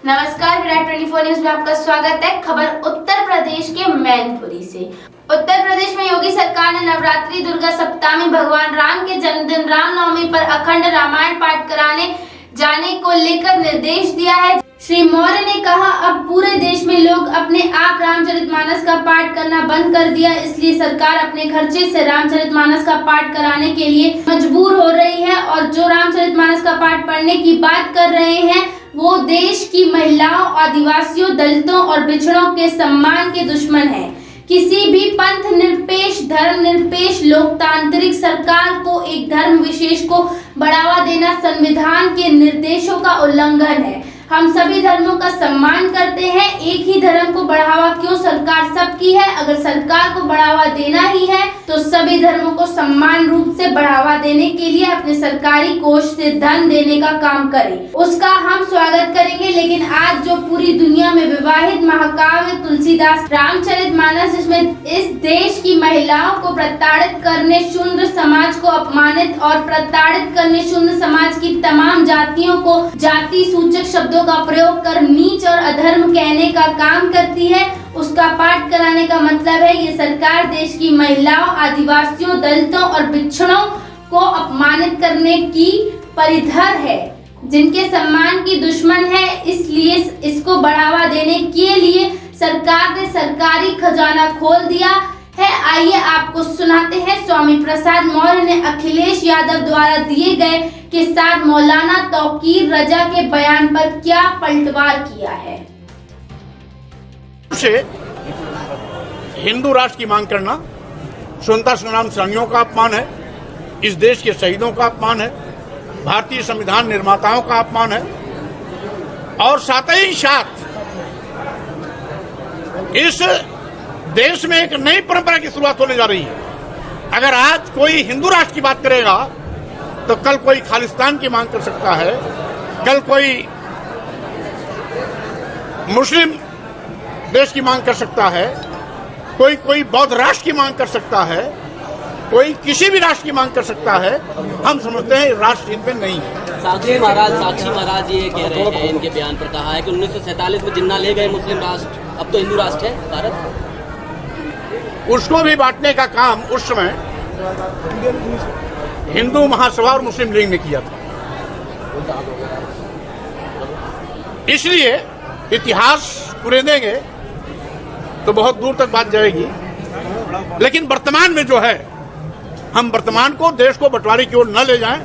नमस्कार, विराट 24 न्यूज में आपका स्वागत है। खबर उत्तर प्रदेश के मैनपुरी से। उत्तर प्रदेश में योगी सरकार ने नवरात्रि, दुर्गा सप्तमी, भगवान राम के जन्मदिन, रामनवमी पर अखंड रामायण पाठ कराने जाने को लेकर निर्देश दिया है। श्री मौर्य ने कहा, अब पूरे देश में लोग अपने आप रामचरितमानस का पाठ करना बंद कर दिया, इसलिए सरकार अपने खर्चे से रामचरितमानस का पाठ कराने के लिए मजबूर हो रही है। और जो रामचरितमानस का पाठ पढ़ने की बात कर रहे हैं वो देश की महिलाओं, आदिवासियों, दलितों और पिछड़ों के सम्मान के दुश्मन है। किसी भी पंथ निरपेक्ष, धर्म निरपेक्ष, लोकतांत्रिक सरकार को एक धर्म विशेष को बढ़ावा देना संविधान के निर्देशों का उल्लंघन है। हम सभी धर्मों का सम्मान करते हैं, एक ही धर्म को बढ़ावा क्यों? सरकार सबकी है, अगर सरकार को बढ़ावा देना ही है तो सभी धर्मों को समान रूप से बढ़ावा देने के लिए अपने सरकारी कोष से धन देने का काम करे, उसका हम स्वागत करेंगे। लेकिन आज जो पूरी दुनिया में विवाहित महाकाव्य तुलसीदास रामचरितमानस, जिसमें इस देश की महिलाओं को प्रताड़ित करने, शूद्र समाज को अपमानित और प्रताड़ित करने, शूद्र समाज की तमाम जातियों को जाति सूचक शब्दों का प्रयोग कर नीच और अधर्म कहने का काम करती है, उसका पाठ कराने का मतलब है ये सरकार देश की महिलाओं, आदिवासियों, दलितों और पिछड़ों को अपमानित करने की परिधर है, जिनके सम्मान की दुश्मन है। इसलिए इसको बढ़ावा देने के लिए सरकार ने सरकारी खजाना खोल दिया है। आइए आपको सुनाते हैं स्वामी प्रसाद मौर्य ने अखिलेश यादव द्वारा दिए गए के साथ मौलाना तौकीर रजा के बयान पर क्या पलटवार किया है। से हिंदू राष्ट्र की मांग करना स्वतंत्रता संग्राम सेनानियों का अपमान है, इस देश के शहीदों का अपमान है, भारतीय संविधान निर्माताओं का अपमान है और साथ ही साथ इस देश में एक नई परंपरा की शुरुआत होने जा रही है। अगर आज कोई हिंदू राष्ट्र की बात करेगा तो कल कोई खालिस्तान की मांग कर सकता है, कल कोई मुस्लिम देश की मांग कर सकता है, कोई बौद्ध राष्ट्र की मांग कर सकता है, कोई किसी भी राष्ट्र की मांग कर सकता है। हम समझते हैं राष्ट्र हिंद में नहीं है। साक्षी महाराज ये कह रहे हैं, इनके बयान पर कहा है कि 1947 में जिन्ना ले गए मुस्लिम राष्ट्र, अब तो हिंदू राष्ट्र है भारत। उसको भी बांटने का काम उस समय हिंदू महासभा और मुस्लिम लीग ने किया था। इसलिए इतिहास कुरेदेंगे तो बहुत दूर तक बात जाएगी, लेकिन वर्तमान में जो है, हम वर्तमान को, देश को बंटवारे की ओर न ले जाएं,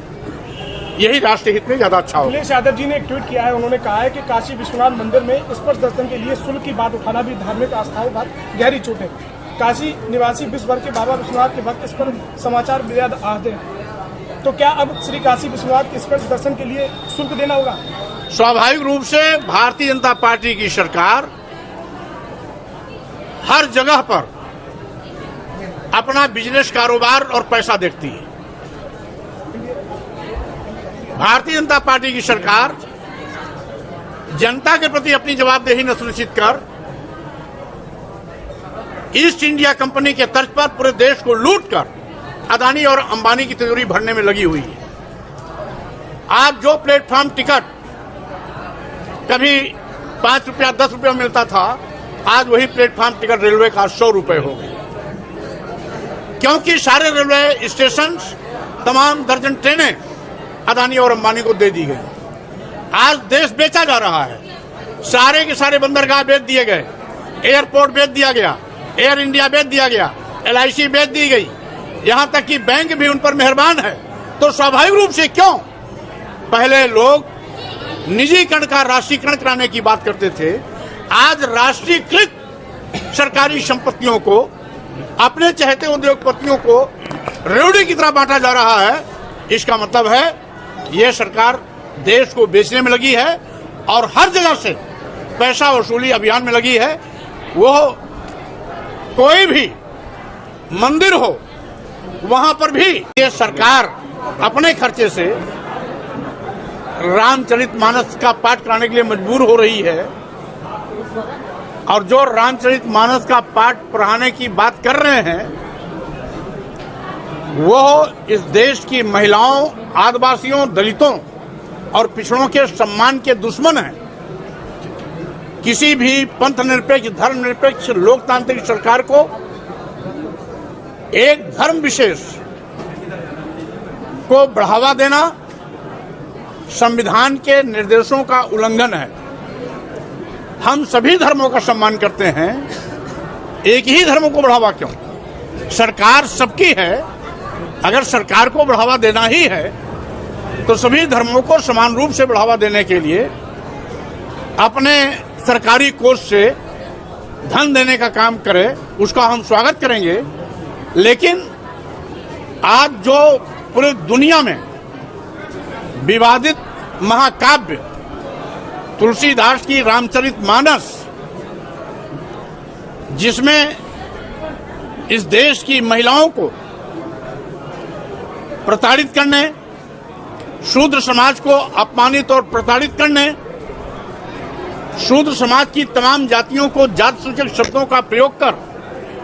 यही राष्ट्रीय हित में ज्यादा अच्छा होगा। अखिलेश यादव जी ने एक ट्वीट किया है, उन्होंने कहा है कि काशी विश्वनाथ मंदिर में स्पर्श दर्शन के लिए शुल्क की बात उठाना भी धार्मिक आस्थाओं पर गहरी चोट है। काशी निवासी विश्व भर के बाबा विश्वनाथ के भक्त इस पर समाचार बेहद आहत हैं। तो क्या अब श्री काशी विश्वनाथ के स्पर्श दर्शन के लिए शुल्क देना होगा? स्वाभाविक रूप से भारतीय जनता पार्टी की सरकार हर जगह पर अपना बिजनेस, कारोबार और पैसा देखती है। भारतीय जनता पार्टी की सरकार जनता के प्रति अपनी जवाबदेही न सुनिश्चित कर ईस्ट इंडिया कंपनी के तर्ज पर पूरे देश को लूट कर अदानी और अंबानी की तिजोरी भरने में लगी हुई है। आज जो प्लेटफॉर्म टिकट कभी 5 रुपया 10 रुपया मिलता था, आज वही प्लेटफॉर्म टिकट रेलवे का 100 रुपये हो गई, क्योंकि सारे रेलवे स्टेशन, तमाम दर्जन ट्रेनें अदानी और अंबानी को दे दी गई। आज देश बेचा जा रहा है, सारे के सारे बंदरगाह बेच दिए गए, एयरपोर्ट बेच दिया गया, एयर इंडिया बेच दिया गया, LIC बेच दी गई, यहां तक कि बैंक भी उन पर मेहरबान है। तो स्वाभाविक रूप से क्यों पहले लोग निजीकरण का राष्ट्रीयकरण कराने की बात करते थे, आज राष्ट्रीयकृत सरकारी संपत्तियों को अपने चहेते उद्योगपतियों को रेवड़ी की तरह बांटा जा रहा है। इसका मतलब है यह सरकार देश को बेचने में लगी है और हर जगह से पैसा वसूली अभियान में लगी है। वो कोई भी मंदिर हो, वहां पर भी ये सरकार अपने खर्चे से रामचरितमानस का पाठ कराने के लिए मजबूर हो रही है। और जो रामचरितमानस का पाठ पढ़ाने की बात कर रहे हैं, वो इस देश की महिलाओं, आदिवासियों, दलितों और पिछड़ों के सम्मान के दुश्मन हैं। किसी भी पंथ निरपेक्ष, धर्मनिरपेक्ष, लोकतांत्रिक सरकार को एक धर्म विशेष को बढ़ावा देना संविधान के निर्देशों का उल्लंघन है। हम सभी धर्मों का सम्मान करते हैं, एक ही धर्म को बढ़ावा क्यों? सरकार सबकी है, अगर सरकार को बढ़ावा देना ही है तो सभी धर्मों को समान रूप से बढ़ावा देने के लिए अपने सरकारी कोष से धन देने का काम करे, उसका हम स्वागत करेंगे। लेकिन आज जो पूरी दुनिया में विवादित महाकाव्य तुलसीदास की रामचरितमानस, जिसमें इस देश की महिलाओं को प्रताड़ित करने, शूद्र समाज को अपमानित और प्रताड़ित करने, शूद्र समाज की तमाम जातियों को जात सूचक शब्दों का प्रयोग कर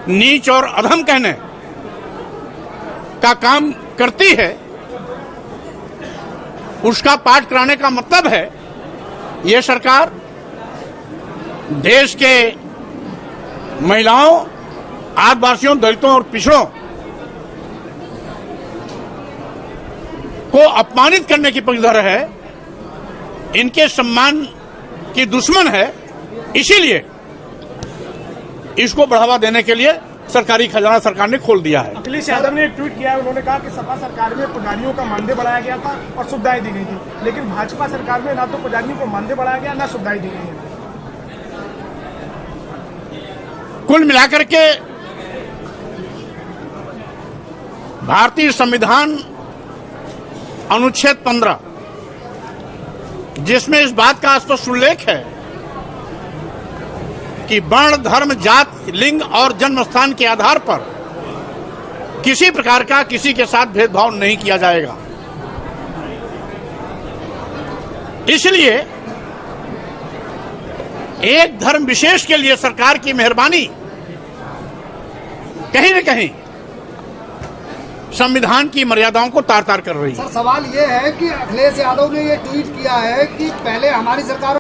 नीच और अधम कहने का काम करती है, उसका पाठ कराने का मतलब है ये सरकार देश के महिलाओं, आदिवासियों, दलितों और पिछड़ों को अपमानित करने की पक्षधर है, इनके सम्मान की दुश्मन है। इसीलिए इसको बढ़ावा देने के लिए सरकारी खजाना सरकार ने खोल दिया है। अखिलेश यादव ने एक ट्वीट किया है, उन्होंने कहा कि सपा सरकार में पुजारियों का मानदेय बढ़ाया गया था और सुविधाएं दी गई थी, लेकिन भाजपा सरकार में ना तो पुजारियों को मानदेय बढ़ाया गया, ना सुविधाएं दी गई हैं। कुल मिलाकर के भारतीय संविधान अनुच्छेद 15, जिसमें इस बात का स्पष्ट उल्लेख है कि वर्ण, धर्म, जात, लिंग और जन्म स्थान के आधार पर किसी प्रकार का किसी के साथ भेदभाव नहीं किया जाएगा। इसलिए एक धर्म विशेष के लिए सरकार की मेहरबानी कहीं न कहीं संविधान की मर्यादाओं को तार तार कर रही है। सर, सवाल ये है कि अखिलेश यादव ने ये ट्वीट किया है कि पहले हमारी सरकार